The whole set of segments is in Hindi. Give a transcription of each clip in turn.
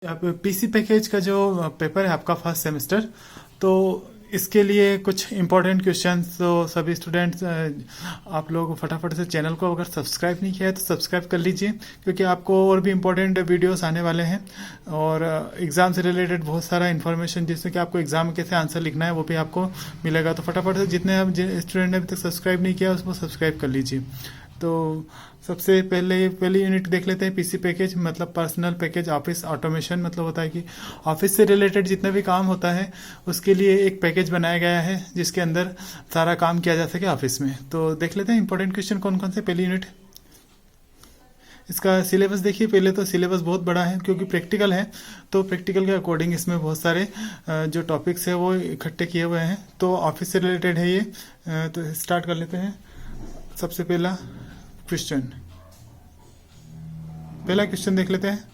अब पीसी पैकेज का जो पेपर है आपका फर्स्ट सेमेस्टर, तो इसके लिए कुछ इम्पोर्टेंट क्वेश्चंस तो सभी स्टूडेंट्स आप लोग फटाफट से चैनल को अगर सब्सक्राइब नहीं किया है तो सब्सक्राइब कर लीजिए, क्योंकि आपको और भी इम्पोर्टेंट वीडियोस आने वाले हैं और एग्ज़ाम से रिलेटेड बहुत सारा इन्फॉर्मेशन जिससे कि आपको एग्ज़ाम में कैसे आंसर लिखना है वो भी आपको मिलेगा। तो फटाफट से जितने स्टूडेंट ने अभी तक सब्सक्राइब नहीं किया उसको सब्सक्राइब कर लीजिए। तो सबसे पहली यूनिट देख लेते हैं पीसी पैकेज, मतलब पर्सनल पैकेज ऑफिस ऑटोमेशन। मतलब होता है कि ऑफिस से रिलेटेड जितना भी काम होता है उसके लिए एक पैकेज बनाया गया है जिसके अंदर सारा काम किया जा सके ऑफिस में। तो देख लेते हैं इंपॉर्टेंट क्वेश्चन कौन कौन से। पहली यूनिट, इसका सिलेबस देखिए। पहले तो सिलेबस बहुत बड़ा है क्योंकि प्रैक्टिकल है, तो प्रैक्टिकल के अकॉर्डिंग इसमें बहुत सारे जो टॉपिक्स है वो इकट्ठे किए हुए हैं। तो ऑफिस से रिलेटेड है ये। तो स्टार्ट कर लेते हैं। सबसे पहला क्वेश्चन देख लेते हैं।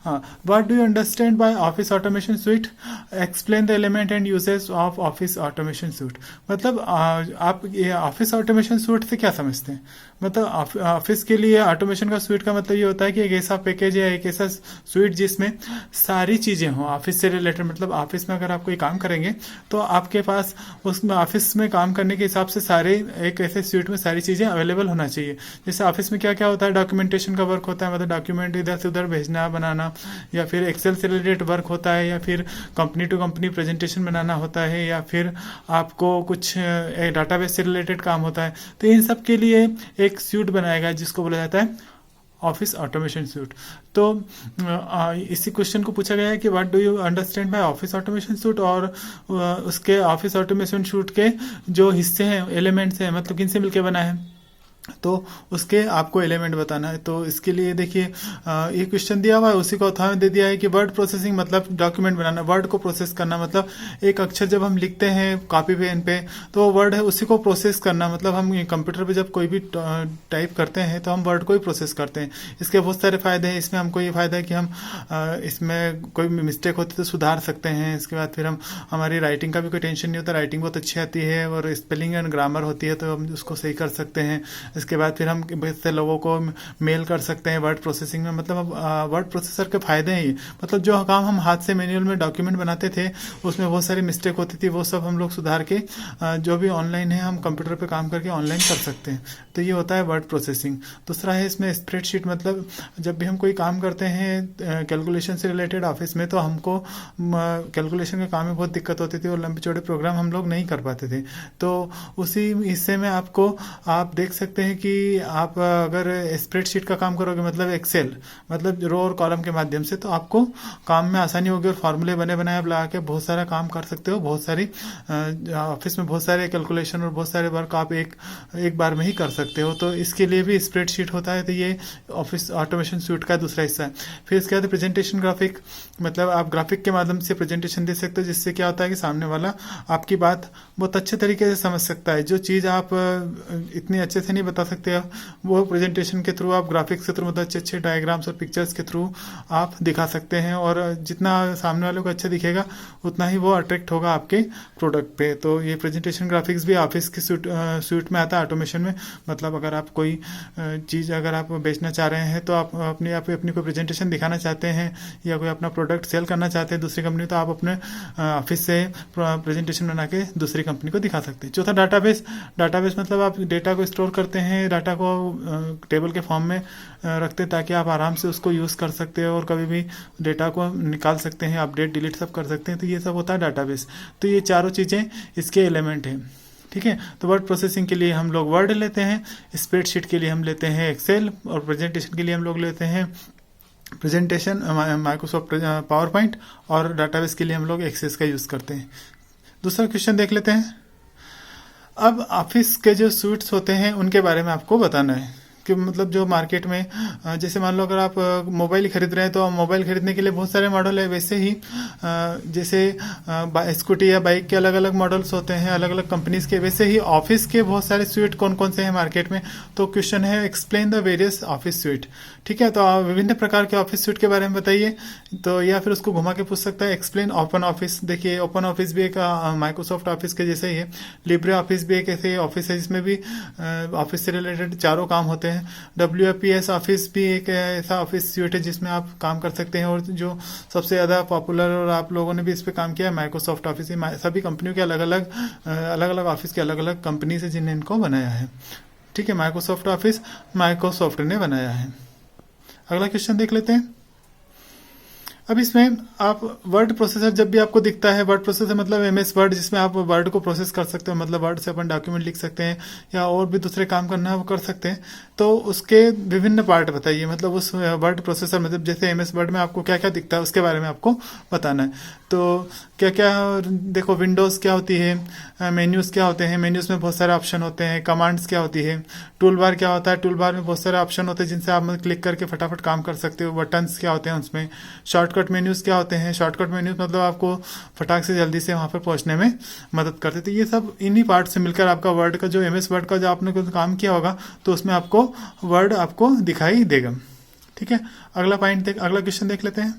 हाँ, what do you understand by office automation sweet? Explain the element and uses of office automation sweet. मतलब आप ये ऑफिस ऑटोमेशन स्वीट से क्या समझते हैं? मतलब ऑफिस के लिए ऑटोमेशन का स्वीट का मतलब ये होता है कि एक ऐसा पैकेज या एक ऐसा स्वीट जिसमें सारी चीज़ें हों ऑफिस से रिलेटेड। मतलब ऑफिस में अगर आप कोई काम करेंगे तो आपके पास उसमें ऑफिस में काम करने के हिसाब से सारे एक ऐसे स्वीट में सारी चीज़ें अवेलेबल होना चाहिए। जैसे ऑफिस में क्या क्या होता है, डॉक्यूमेंटेशन का वर्क होता है, मतलब डॉक्यूमेंट इधर से उधर भेजना बनाना, या फिर एक्सेल से रिलेटेड वर्क होता है, या फिर कंपनी टू कंपनी प्रेजेंटेशन बनाना होता है, या फिर आपको कुछ डाटाबेस से रिलेटेड काम होता है। तो इन सब के लिए एक स्यूट बनाया गया जिसको बोला जाता है ऑफिस ऑटोमेशन सूट। तो इसी क्वेश्चन को पूछा गया है कि what do you understand by office automation suit, और उसके ऑफिस ऑटोमेशन सूट के जो हिस्से हैं, एलिमेंट्स हैं, मतलब किन से मिलकर बना है, तो उसके आपको एलिमेंट बताना है। तो इसके लिए देखिए ये क्वेश्चन दिया हुआ है, उसी को ऑथर में दे दिया है कि वर्ड प्रोसेसिंग मतलब डॉक्यूमेंट बनाना, वर्ड को प्रोसेस करना। मतलब एक अक्षर जब हम लिखते हैं कॉपी पेन पे तो वर्ड है उसी को प्रोसेस करना। मतलब हम कंप्यूटर पे जब कोई भी टाइप करते हैं तो हम वर्ड को ही प्रोसेस करते हैं। इसके बहुत सारे फायदे हैं। इसमें हमको ये फायदा है कि हम इसमें कोई मिस्टेक होती तो सुधार सकते हैं। इसके बाद फिर हम हमारी राइटिंग का भी कोई टेंशन नहीं होता, राइटिंग बहुत अच्छी आती है, और स्पेलिंग एंड ग्रामर होती है तो हम उसको सही कर सकते हैं। इसके बाद फिर हम बहुत से लोगों को मेल कर सकते हैं वर्ड प्रोसेसिंग में। मतलब वर्ड प्रोसेसर के फायदे हैं ये। मतलब जो काम हम हाथ से मैनुअल में डॉक्यूमेंट बनाते थे उसमें बहुत सारी मिस्टेक होती थी, वो सब हम लोग सुधार के जो भी ऑनलाइन है हम कंप्यूटर पे काम करके ऑनलाइन कर सकते हैं। तो ये होता है वर्ड प्रोसेसिंग। दूसरा है इसमें स्प्रेडशीट। मतलब जब भी हम कोई काम करते हैं कैलकुलेशन से रिलेटेड ऑफिस में, तो हमको कैलकुलेशन के काम में बहुत दिक्कत होती थी और लंबे चौड़े प्रोग्राम हम लोग नहीं कर पाते थे। तो उसी हिस्से में आपको आप देख सकते हैं कि आप अगर स्प्रेडशीट का काम करोगे, मतलब एक्सेल, मतलब रो और कॉलम के माध्यम से, तो आपको काम में आसानी होगी और फॉर्मूले बने बनाए आप लगा के बहुत सारा काम कर सकते हो। बहुत सारी ऑफिस में बहुत सारे कैलकुलेशन और बहुत सारे वर्क आप एक बार में ही कर सकते हो। तो इसके लिए भी स्प्रेडशीट होता है। तो ये ऑफिस ऑटोमेशन सूट का दूसरा हिस्सा है। फिर इसके बाद प्रेजेंटेशन ग्राफिक। मतलब आप ग्राफिक के माध्यम से प्रेजेंटेशन दे सकते हो, जिससे क्या होता है कि सामने वाला आपकी बात बहुत अच्छे तरीके से समझ सकता है। जो चीज़ आप इतनी अच्छे से नहीं बता सकते वो प्रेजेंटेशन के थ्रू आप ग्राफिक्स के थ्रू, मतलब अच्छे अच्छे डायग्राम्स और पिक्चर्स के थ्रू आप दिखा सकते हैं, और जितना सामने वाले को अच्छा दिखेगा उतना ही वो अट्रैक्ट होगा आपके प्रोडक्ट पे। तो ये प्रेजेंटेशन ग्राफिक्स भी ऑफिस की सूट में आता है ऑटोमेशन में। मतलब अगर आप कोई चीज़ अगर आप बेचना चाह रहे हैं तो आप अपनी कोई प्रेजेंटेशन दिखाना चाहते हैं, या कोई अपना प्रोडक्ट सेल करना चाहते हैं दूसरी कंपनी, तो आप अपने ऑफिस से प्रेजेंटेशन बना के दूसरी कंपनी को दिखा सकते हैं। चौथा डाटाबेस। डाटाबेस मतलब आप डेटा को स्टोर करते हैं, डाटा को टेबल के फॉर्म में रखते हैं ताकि आप आराम से उसको यूज़ कर सकते हो और कभी भी डेटा को निकाल सकते हैं, अपडेट डिलीट सब कर सकते हैं। तो ये सब होता है डाटाबेस। तो ये चारों चीज़ें इसके एलिमेंट हैं। ठीक है। तो वर्ड प्रोसेसिंग के लिए हम लोग वर्ड लेते हैं, स्प्रेडशीट के लिए हम लेते हैं एक्सेल, और प्रेजेंटेशन के लिए हम लोग लेते हैं प्रेजेंटेशन माइक्रोसॉफ्ट पावर पॉइंट, और डाटाबेस के लिए हम लोग एक्सेस का यूज़ करते हैं। दूसरा क्वेश्चन देख लेते हैं। अब ऑफिस के जो सूट्स होते हैं उनके बारे में आपको बताना है कि मतलब जो मार्केट में जैसे मान लो अगर आप मोबाइल खरीद रहे हैं तो मोबाइल खरीदने के लिए बहुत सारे मॉडल है। वैसे ही जैसे स्कूटी या बाइक के अलग अलग मॉडल्स होते हैं अलग अलग कंपनीज के, वैसे ही ऑफिस के बहुत सारे स्वीट कौन कौन से हैं मार्केट में। तो क्वेश्चन है explain the various office sweet. ठीक है। तो आप विभिन्न प्रकार के ऑफिस स्वीट के बारे में बताइए। तो या फिर उसको घुमा के पूछ सकता है एक्सप्लेन ओपन ऑफिस। देखिए ओपन ऑफिस भी एक माइक्रोसॉफ्ट ऑफिस के जैसे ही है। लिब्रे ऑफिस भी एक ऐसे ऑफिस है जिसमें भी ऑफिस से रिलेटेड चारों काम होते हैं। हैं। WPS ऑफिस भी एक ऐसा ऑफिस सूट है जिसमें आप काम कर सकते हैं, और जो सबसे ज़्यादा पॉपुलर और आप लोगों ने भी इस पर काम किया है माइक्रोसॉफ्ट ऑफिस। सभी कंपनियों के अलग अलग ऑफिस के अलग अलग कंपनी से जिन्हें इनको बनाया है। ठीक है, माइक्रोसॉफ्ट ऑफिस माइक्रोसॉफ्ट ने बनाया है। अगला क्वेश्चन देख लेते हैं। अब इसमें आप वर्ड प्रोसेसर जब भी आपको दिखता है, वर्ड प्रोसेसर मतलब MS वर्ड, जिसमें आप वर्ड को प्रोसेस कर सकते हो, मतलब वर्ड से अपन डॉक्यूमेंट लिख सकते हैं या और भी दूसरे काम करना है वो कर सकते हैं। तो उसके विभिन्न पार्ट बताइए, मतलब उस वर्ड प्रोसेसर मतलब जैसे MS वर्ड में आपको क्या क्या दिखता है उसके बारे में आपको बताना है। तो क्या क्या देखो, विंडोज़ क्या होती है, मेन्यूज़ क्या होते हैं, मेन्यूज़ में बहुत सारे ऑप्शन होते हैं, कमांड्स क्या होती है, टूल बार क्या होता है, टूल बार में बहुत सारे ऑप्शन होते हैं जिनसे आप क्लिक करके फटाफट काम कर सकते हो, बटन्स क्या होते हैं उसमें, शॉर्टकट मेन्यूज़ क्या होते हैं, शॉर्टकट मेन्यूज़ मतलब आपको फटाक से जल्दी से वहाँ पर पहुँचने में मदद करते थे। ये सब इन्हीं पार्ट से मिलकर आपका वर्ड का जो MS वर्ड का जो आपने कुछ काम किया होगा तो उसमें आपको वर्ड आपको दिखाई देगा। ठीक है, अगला क्वेश्चन देख लेते हैं।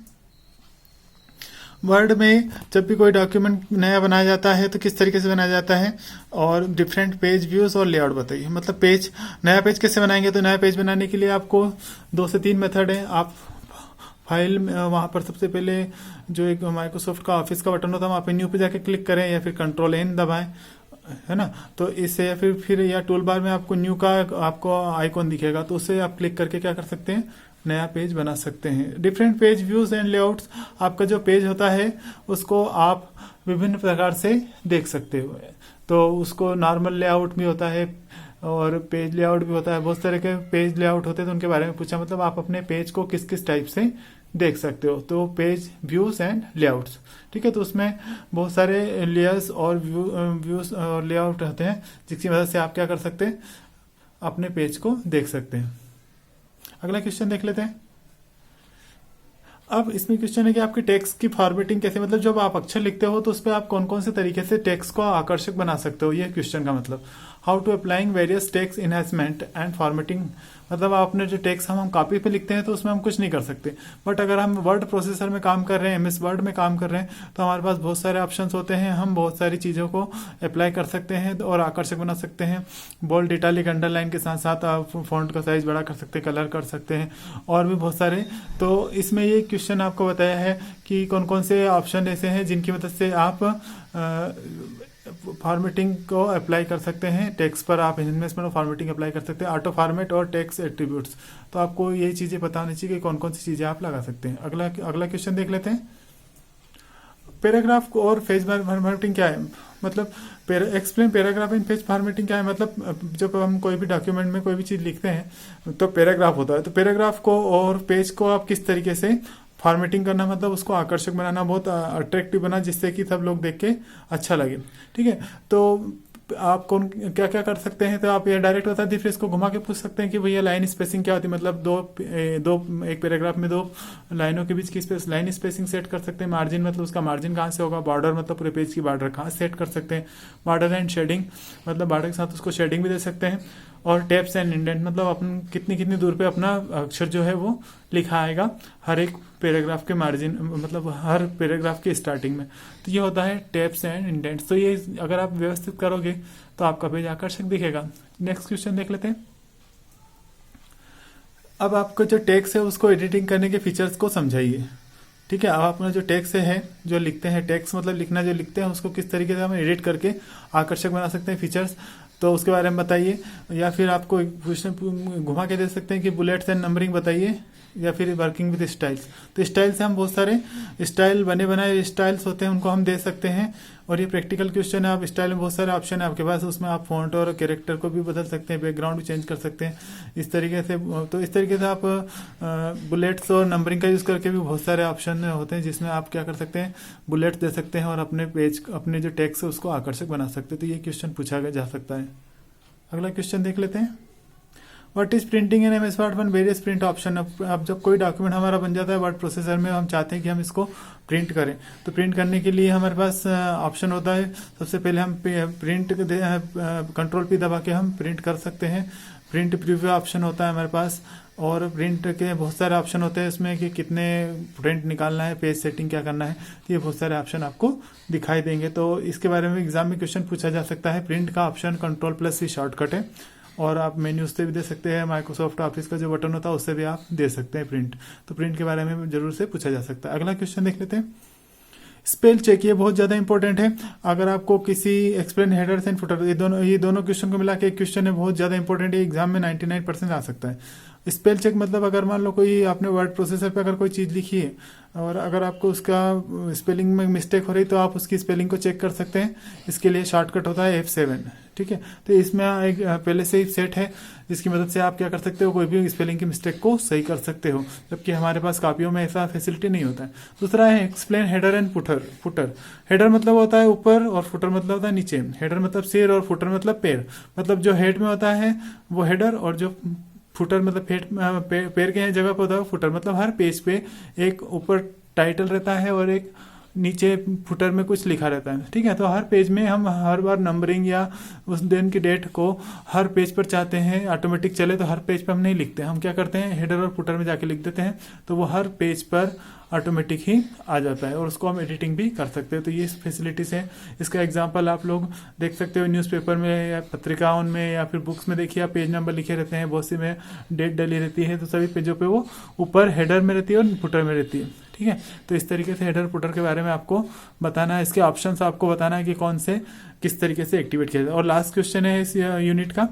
वर्ड में जब भी कोई डॉक्यूमेंट नया बनाया जाता है तो किस तरीके से बनाया जाता है, और डिफरेंट पेज व्यूज़ और लेआउट बताइए। मतलब नया पेज कैसे बनाएंगे, तो नया पेज बनाने के लिए आपको 2 से 3 मेथड है। आप फाइल में वहाँ पर सबसे पहले जो एक माइक्रोसॉफ्ट का ऑफिस का बटन होता है वहाँ पे न्यू पे जाके क्लिक करें, या फिर Ctrl+N दबाएं, है ना। तो इससे या फिर या टूल बार में आपको न्यू का आपको आइकॉन दिखेगा, तो उससे आप क्लिक करके क्या कर सकते हैं, नया पेज बना सकते हैं। Different page views and layouts, आपका जो पेज होता है उसको आप विभिन्न प्रकार से देख सकते हो। तो उसको नॉर्मल लेआउट भी होता है और पेज लेआउट भी होता है, बहुत तरह के पेज लेआउट होते हैं। तो उनके बारे में पूछा, मतलब आप अपने पेज को किस किस टाइप से देख सकते हो। तो पेज व्यूज एंड लेआउट्स, ठीक है। तो उसमें बहुत सारे लेयर्स और व्यूज और लेआउट होते हैं जिसकी वजह से आप क्या कर सकते हैं, अपने पेज को देख सकते हैं। अगला क्वेश्चन देख लेते हैं। अब इसमें क्वेश्चन है कि आपकी टेक्स्ट की फॉर्मेटिंग कैसे, मतलब जब आप अक्षर लिखते हो तो उस पर आप कौन कौन से तरीके से टेक्स्ट को आकर्षक बना सकते हो, ये क्वेश्चन का मतलब। How to applying various text enhancement and formatting, मतलब आपने जो टेक्स्ट हम कॉपी पे लिखते हैं तो उसमें हम कुछ नहीं कर सकते, बट अगर हम वर्ड प्रोसेसर में काम कर रहे हैं, MS वर्ड में काम कर रहे हैं, तो हमारे पास बहुत सारे ऑप्शंस होते हैं। हम बहुत सारी चीज़ों को अप्लाई कर सकते हैं और आकर्षक बना सकते हैं। बोल्ड, इटैलिक, अंडरलाइन के साथ साथ आप फॉन्ट का साइज बड़ा कर सकते हैं, कलर कर सकते हैं और भी बहुत सारे। तो इसमें ये क्वेश्चन आपको बताया है कि कौन कौन से ऑप्शन ऐसे हैं जिनकी मदद से आप फॉर्मेटिंग को अप्लाई कर सकते हैं। टेक्स्ट पर आप इनमें फॉर्मेटिंग अप्लाई कर सकते हैं, ऑटो फॉर्मेट और टेक्स्ट एट्रीब्यूट्स। तो आपको ये चीज़ें पता होनी चाहिए कि कौन कौन सी चीज़ें आप लगा सकते हैं। अगला क्वेश्चन देख लेते हैं। पैराग्राफ और पेज फॉर्मेटिंग क्या है, मतलब explain paragraph in page formatting क्या है। मतलब जब हम कोई भी डॉक्यूमेंट में कोई भी चीज़ लिखते हैं तो पैराग्राफ होता है, तो पैराग्राफ को और पेज को आप किस तरीके से फॉर्मेटिंग करना, मतलब उसको आकर्षक बनाना, बहुत अट्रैक्टिव बना जिससे कि सब लोग देख के अच्छा लगे। ठीक है, तो आप कौन क्या क्या कर सकते हैं, तो आप ये डायरेक्ट बता दी, फिर इसको घुमा के पूछ सकते हैं कि भैया लाइन स्पेसिंग क्या होती है। मतलब एक पैराग्राफ में 2 लाइनों के बीच की लाइन स्पेसिंग सेट कर सकते हैं। मार्जिन मतलब उसका मार्जिन कहाँ से होगा। बॉर्डर मतलब पूरे पेज की बॉर्डर कहाँ सेट कर सकते हैं। बॉर्डर एंड शेडिंग, मतलब बॉर्डर के साथ उसको शेडिंग भी दे सकते हैं। और टेप्स एंड इंडेंट, मतलब अपन कितनी दूर पे अपना अक्षर जो है वो लिखा आएगा हर एक पैराग्राफ के मार्जिन, मतलब हर पैराग्राफ के स्टार्टिंग में। तो ये होता है टेप्स एंड इंडेंट्स। तो ये अगर आप व्यवस्थित करोगे तो आपका पेज आकर्षक दिखेगा। नेक्स्ट क्वेश्चन देख लेते हैं। अब आपका जो टेक्स्ट है उसको एडिटिंग करने के फीचर्स को समझाइए। ठीक है, अब अपना जो टेक्स्ट है जो लिखते हैं, टेक्स्ट मतलब लिखना जो लिखते हैं उसको किस तरीके से हम एडिट करके आकर्षक बना सकते हैं फीचर्स, तो उसके बारे में बताइए। या फिर आपको क्वेश्चन घुमा के दे सकते हैं कि बुलेट्स एंड नंबरिंग बताइए, या फिर वर्किंग विद स्टाइल्स। तो स्टाइल से हम बहुत सारे स्टाइल बने बनाए स्टाइल्स होते हैं उनको हम दे सकते हैं। और ये प्रैक्टिकल क्वेश्चन है। आप स्टाइल में बहुत सारे ऑप्शन है आपके पास, उसमें आप फॉन्ट और कैरेक्टर को भी बदल सकते हैं, बैकग्राउंड भी चेंज कर सकते हैं इस तरीके से। तो इस तरीके से आप बुलेट्स और नंबरिंग का यूज़ करके भी बहुत सारे ऑप्शन होते हैं जिसमें आप क्या कर सकते हैं, बुलेट्स दे सकते हैं और अपने पेज अपने जो टेक्स्ट है उसको आकर्षक बना सकते हैं। तो ये क्वेश्चन पूछा जा सकता है। अगला क्वेश्चन देख लेते हैं। What is printing in MS word 1 various print option. अब जब कोई डॉक्यूमेंट हमारा बन जाता है वर्ड प्रोसेसर में, हम चाहते हैं कि हम इसको प्रिंट करें, तो प्रिंट करने के लिए हमारे पास ऑप्शन होता है। सबसे पहले हम प्रिंट Ctrl+P दबा के हम प्रिंट कर सकते हैं। प्रिंट प्रीव्यू ऑप्शन होता है हमारे पास, और प्रिंट के बहुत सारे ऑप्शन होते हैं इसमें कि कितने प्रिंट निकालना है, पेज सेटिंग क्या करना है, तो ये बहुत सारे ऑप्शन आपको दिखाई देंगे। तो इसके बारे में एग्जाम में क्वेश्चन पूछा जा सकता है। प्रिंट का ऑप्शन Ctrl+C शॉर्टकट है, और आप मेन्यू से भी दे सकते हैं, माइक्रोसॉफ्ट ऑफिस का जो बटन होता है उससे भी आप दे सकते हैं प्रिंट। तो प्रिंट के बारे में जरूर से पूछा जा सकता है। अगला क्वेश्चन देख लेते हैं। स्पेल चेक, ये बहुत ज्यादा इंपॉर्टेंट है। अगर आपको किसी एक्सप्लेन हेडर्स एंड फुटर, ये दोनों क्वेश्चन को मिला के एक क्वेश्चन है, बहुत ज्यादा इंपॉर्टेंट है, एग्जाम में 99% आ सकता है। स्पेल चेक मतलब अगर मान लो कोई आपने वर्ड प्रोसेसर पे अगर कोई चीज लिखी है और अगर आपको उसका स्पेलिंग में मिस्टेक हो रही तो आप उसकी स्पेलिंग को चेक कर सकते हैं। इसके लिए शॉर्टकट होता है F7, ठीक है। तो इसमें एक पहले से ही सेट है जिसकी मदद से आप क्या कर सकते हो, कोई भी स्पेलिंग की मिस्टेक को सही कर सकते हो, जबकि हमारे पास कॉपियों में ऐसा फैसिलिटी नहीं होता है। दूसरा है explain header and footer. Header मतलब होता है ऊपर और फुटर मतलब होता है नीचे। हेडर मतलब सिर और फुटर मतलब पैर। मतलब जो हेड में होता है वो हेडर और जो फुटर मतलब पैर के जगह पर होता है फुटर। मतलब हर पेज पे एक ऊपर टाइटल रहता है और एक नीचे फुटर में कुछ लिखा रहता है, ठीक है। तो हर पेज में हम हर बार नंबरिंग या उस दिन की डेट को हर पेज पर चाहते हैं ऑटोमेटिक चले, तो हर पेज पर हम नहीं लिखते, हम क्या करते हैं हेडर और फुटर में जाके लिख देते हैं, तो वो हर पेज पर ऑटोमेटिक ही आ जाता है और उसको हम एडिटिंग भी कर सकते हैं। तो ये फैसिलिटीज है। इसका एग्जांपल आप लोग देख सकते हो न्यूज़पेपर में या पत्रिकाओं में या फिर बुक्स में। देखिए आप पेज नंबर लिखे रहते हैं, बहुत सी में डेट डली रहती है, तो सभी पेजों पे वो ऊपर हेडर में रहती है और फुटर में रहती है, ठीक है। तो इस तरीके से हेडर फुटर के बारे में आपको बताना है, इसके ऑप्शंस आपको बताना है कि कौन से किस तरीके से एक्टिवेट किया जाए। और लास्ट क्वेश्चन है इस यूनिट का,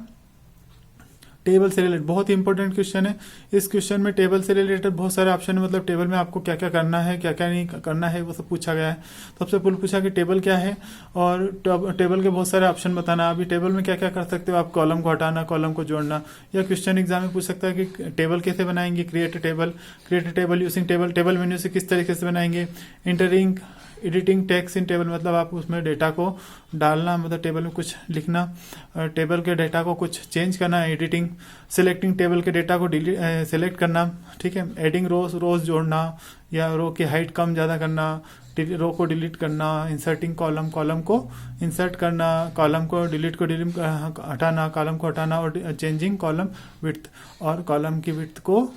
टेबल से रिलेटेड, बहुत ही इंपॉर्टेंट क्वेश्चन है। इस क्वेश्चन में टेबल से रिलेटेड बहुत सारे ऑप्शन है, मतलब टेबल में आपको क्या क्या करना है क्या क्या नहीं करना है वो सब पूछा गया है। सबसे पहले पूछा कि टेबल क्या है और टेबल के बहुत सारे ऑप्शन बताना। अभी टेबल में क्या क्या कर सकते हो आप, कॉलम को हटाना, कॉलम को जोड़ना, या क्वेश्चन एग्जाम में पूछ सकता है कि टेबल कैसे बनाएंगे, create table using table menu से किस तरीके से बनाएंगे, entering editing text in table, मतलब आप उसमें डेटा को डालना, मतलब टेबल में कुछ लिखना, टेबल के डेटा को कुछ चेंज करना, एडिटिंग, सिलेक्टिंग टेबल के डेटा को सेलेक्ट करना, ठीक है। एडिंग रोज जोड़ना या रो की हाइट कम ज़्यादा करना, रो को डिलीट करना, इंसर्टिंग कॉलम को इंसर्ट करना, कॉलम को डिलीट हटाना, कॉलम को हटाना, और चेंजिंग कॉलम विड्थ, और कॉलम की विड्थ को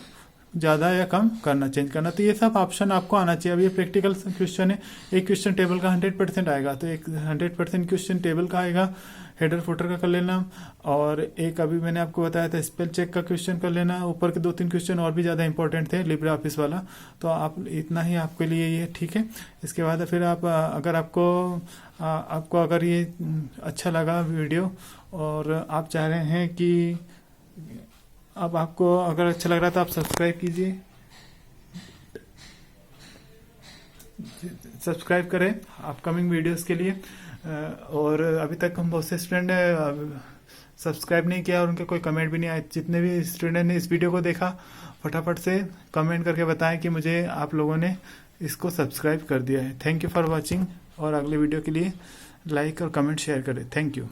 ज़्यादा या कम करना, चेंज करना। तो ये सब ऑप्शन आपको आना चाहिए। अब ये प्रैक्टिकल क्वेश्चन है, एक क्वेश्चन टेबल का 100% आएगा, तो एक 100% क्वेश्चन टेबल का आएगा, हेडर फुटर का कर लेना, और एक अभी मैंने आपको बताया था स्पेल चेक का क्वेश्चन कर लेना। ऊपर के 2-3 क्वेश्चन और भी ज़्यादा इंपॉर्टेंट थे लिब्रे ऑफिस वाला, तो आप इतना ही आपके लिए ये ठीक है। इसके बाद फिर आप अगर आपको अगर ये अच्छा लगा वीडियो और आप चाह रहे हैं कि अब आपको अगर अच्छा लग रहा है तो आप सब्सक्राइब कीजिए, सब्सक्राइब करें अपकमिंग वीडियोस के लिए। और अभी तक हम बहुत से स्टूडेंट ने सब्सक्राइब नहीं किया और उनके कोई कमेंट भी नहीं आए। जितने भी स्टूडेंट ने इस वीडियो को देखा फटाफट से कमेंट करके बताएं कि मुझे आप लोगों ने इसको सब्सक्राइब कर दिया है। थैंक यू फॉर वॉचिंग, और अगले वीडियो के लिए लाइक और कमेंट शेयर करें। Thank you.